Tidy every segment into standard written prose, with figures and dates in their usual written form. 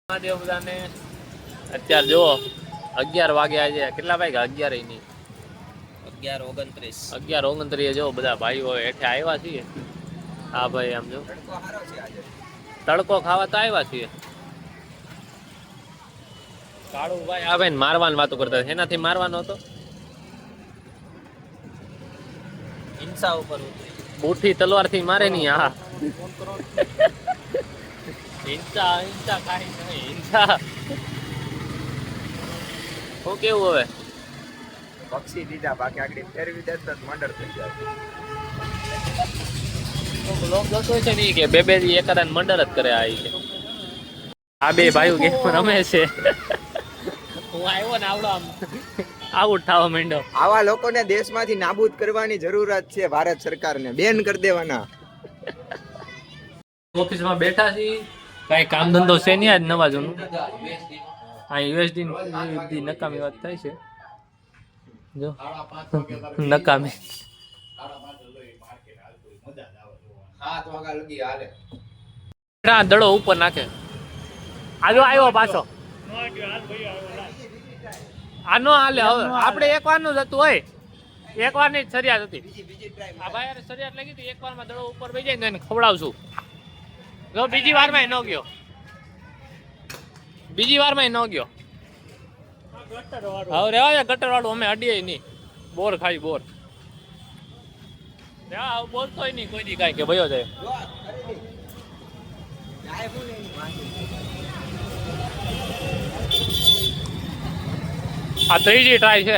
મહાદેવ બધાને અત્યારે જો 11 વાગ્યા છે. કેટલા વાગ્યા? 11 નહીં, 11:29. 11:29 જો બધા ભાઈઓ હેઠે આવ્યા છીએ. હા ભાઈ, આમ જો તડકો ખાવા તો આવ્યા છીએ. કાળુ ભાઈ આવે ને મારવાની વાતો કરતા. એનાથી મારવાનો હતો હિંસા ઉપર બુઠી તલવાર થી મારે નહીં. હા, હિંસા હિંસા કાઈ નહીં. હિંસા હું કેવું હવે પક્ષી દીધા બાકી આગળ ફેરવી દે તો મર્ડર થઈ જાય. લોક જોતો છે ને કે બે દી એકાદા મર્ડર જ કરે. આ કે આ બે ભાઈઓ ગેમ રમે છે. હું આવ્યો ને આવડો આમ આઉટ થવા માંડ્યો. આવા લોકોને દેશમાંથી નાબૂદ કરવાની જરૂરત છે. ભારત સરકારને બેન કરી દેવાના. ઓફિસમાં બેઠા છીએ, કઈ કામ ધંધો છે નહીં આજ નવા જૂનું. આ યુએસડી નકામી વાત થાય છે. જો નકામી દડો ઉપર નાખે. આજો આવ્યો પાછો. આનો હાલે. હવે આપણે એક વાર નું જતું હોય, એક વાર ની સરિયાત હતી. આ ભાઈ સરિયાત લાગી હતી. એક વાર માં દડો ઉપર બેસી જાય ને એને ખવડાવશું. જો બીજી વાર માં ન ગયો, બીજી વાર માં ન ગયો. હવે રેવા ગટર વાળું અમે અડીએ નહીં. બોર ખાઈ બોર બોલતો નહીં કોઈ દી કાંઈ કે ભયો જાય. આ ત્રીજી ટ્રાય છે.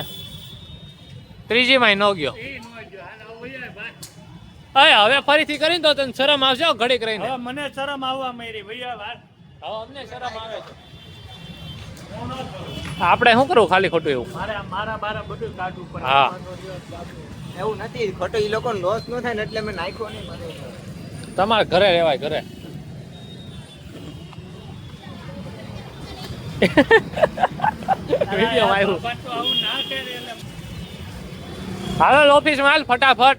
ત્રીજી માં ન ગયો. હવે ફરીથી કરીને તો તને શરમ આવશે ઘડીક રહીને. મને શરમ આવવા માંડી ભૈયા. હવે અમને શરમ આવે છે. આપણે શું કરવું ખાલી ખોટું એવું? મારા બારા બધું કાઢવું પડે. હા, એવું નથી ખોટો. ઈ લોકો લોસ ન થાય ને એટલે મેં નાખ્યો નહીં. મને તમારે ઘરે રહેવાય. ઘરે વિડીયો આવ્યું. આવું ના કરે એટલે હાલ ઓફિસમાં હાલ ફટાફટ.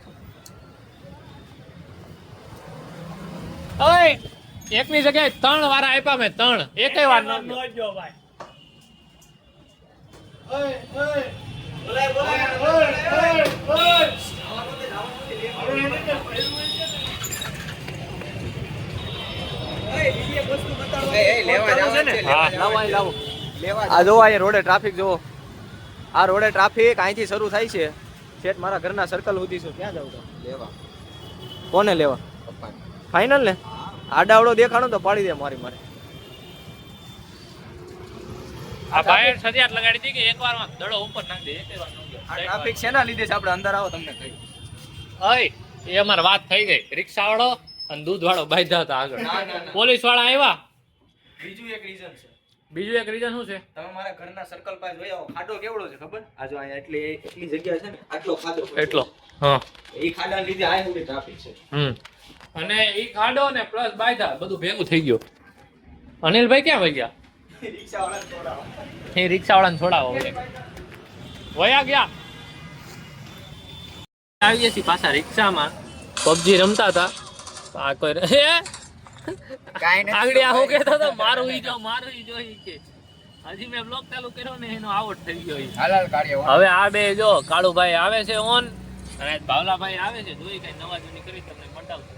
ઓય એકની જગ્યાએ 3 વાર આપ્યા મેં. 3 એકેય વાર ન જો ભાઈ. આ જો આ રોડે ટ્રાફિક જોવો. આ રોડે ટ્રાફિક અહીંથી શરૂ થાય છે. શેઠ મારા ઘરના સર્કલ સુધી છે. ક્યાં જાવ? લેવા. કોને લેવા? ફાઇનલ ને? આડાવડો દેખાડો તો પાડી દે મારી મારે. આ ભાઈ સરિયાત લગાડી હતી કે એક વારમાં દડો ઉપર નાખી દે. એકેય વાર ન ગયો. આ ટ્રાફિક શેના લીધે છે? આપણે અંદર આવો તમને કહી. ઓય એ અમાર વાત થઈ ગઈ. રિક્ષા વાળો અને દૂધ વાળો બાંધ્યા હતા આગળ. પોલીસ વાળા આવ્યા. બીજું એક રીઝન છે. બીજું એક રીઝન શું છે? તમે મારા ઘરના સર્કલ પાસે જોઈ આવો. ખાડો કેવડો છે ખબર? આ જો અહીંયા એટલી જગ્યા છે ને, આટલો ખાડો. એટલો. હા, એ ખાડાના લીધે આ સુધી ટ્રાફિક છે. અને ઈ ખાડો ને પ્લસ બાયધા બધું ભેગું થઈ ગયું. અનિલભાઈ ક્યાં વહી ગયા? રિક્ષાવાળાને છોડાવો. એ રિક્ષાવાળાને છોડાવો. વયા ગયા. આવી ગયા છીએ પાછા રિક્ષામાં. પબજી રમતા હતા. આ કોઈ કાઈ નથી. આગળ આ હું કહેતો હતો મારું ઈ જો ઈ કે હજી મેં બ્લોગ ચાલુ કર્યો ને એનો આઉટ થઈ ગયો ઈ. હાલાલ કાઢ્યો. હવે આ બે જો કાળુભાઈ આવે છે ઓન અને ભાવલાભાઈ આવે છે. જોઈ કઈ નવા જૂની કરી તમને બતાવશું.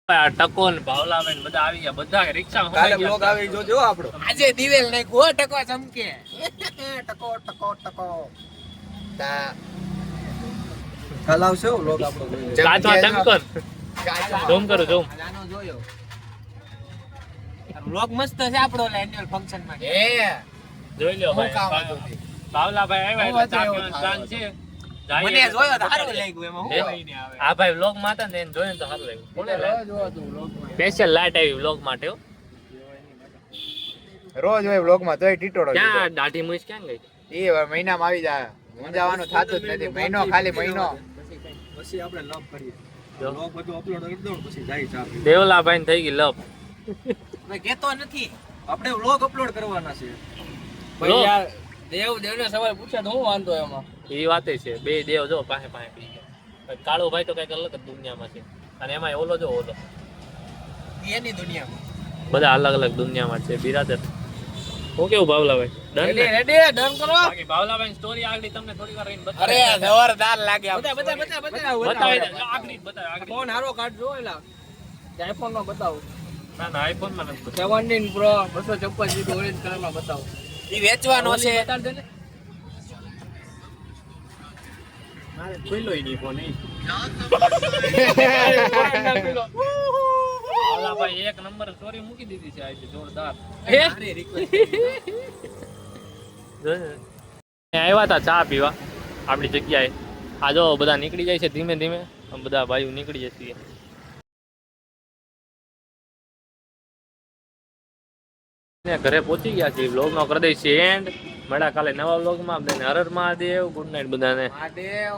આ ટકો ને ભાવલાભાઈ ને બધા આવી ગયા. બધા રિક્ષામાં કાલે બ્લોગ આવી જોજો આપણો. આજે દિવેલ નાખ્યો ટકો ચમકે. ટકો ટકો ટકો. તા હલાવશો બ્લોગ આપણો જોઈએ. કાચમાં ચમકર ઝૂમ કરું ઝૂમ. આનો જોયો. વ્લોગ મસ્ત છે આપણો એન્યુઅલ ફંક્શન માં. જોઈ લ્યો હું કામ ભાઈ. હતું તે? ભાવલાભાઈ આવ્યા એટલે ચા પીવાનો પ્લાન છે. મને જોયો તો સારું લાગ્યું એમાં. હે? આ ભાઈ વ્લોગ માં હતા ને એને જોઈને તો સારું લાગ્યું. કોને સ્પેશિયલ લાઈટ આવી વ્લોગ માટે હો. રોજ હોય બ્લોગ માં તોય ટીટોડો. ક્યાં દાઢી મૂછ ક્યાં ગઈ? એ મહિનામાં આવી જાય. મૂંઝાવાનું થતું જ નથી. મહિનો ખાલી મહિનો. પછી આપણે લવ કરીએ. લવ બધું અપલોડ કરી દઉં પછી જાય ચા પીવા. દેવલાભાઈ ને થઈ ગઈ લપ. મેં કહેતો નથી. આપણે વ્લોગ અપલોડ કરવાના છે. લો. યાર દેવનો સવાલ પૂછ્યા તો હું વાંધો એમાં. એ વાતે છે. બે દેવ જો પાસે પી ગયા. કાળુભાઈ તો કઈક અલગ જ દુનિયામાં છે. અને એમાં ઓલો જો ઓલો એની દુનિયામાં બધા અલગ અલગ દુનિયામાં છે બિરાદર. હું કેવું ભાવલાભાઈ ડન રેડી ને? રેડી ડન કરો. બાકી ભાવલાભાઈ સ્ટોરી આગળ તમને થોડી વાર રહીને અરે બતાવી જોરદાર લાગે આ. બતાવી દે. આગળ બતાવ આગળ. ફોન હારો કાઢજો એલા. આઈફોન માં બતાવો. ના ના આઈફોન માં નથી 17 પ્રો 256 જીબી ઓરેન્જ કલર માં બતાવો. ઈ વેચવાનો છે. બતાવી દે ને. મારે ખોલ્યો નહીં ફોન નહીં. આલા ભાઈ એક નંબર સ્ટોરી મૂકી દીધી છે આજે જોરદાર. આવ્યા હતા ચા પીવા આપણી જગ્યાએ. આ જો બધા નીકળી જાય છે ધીમે ધીમે. બધા ભાઈઓ નીકળી જશે. ઘરે પહોંચી ગયા છીએ. વ્લોગ નો કરી દઈશું એન્ડ. મળ્યા કાલે નવા વ્લોગમાં. બધાને હર હર મહાદેવ. ગુડ નાઇટ બધાને. મહાદેવ.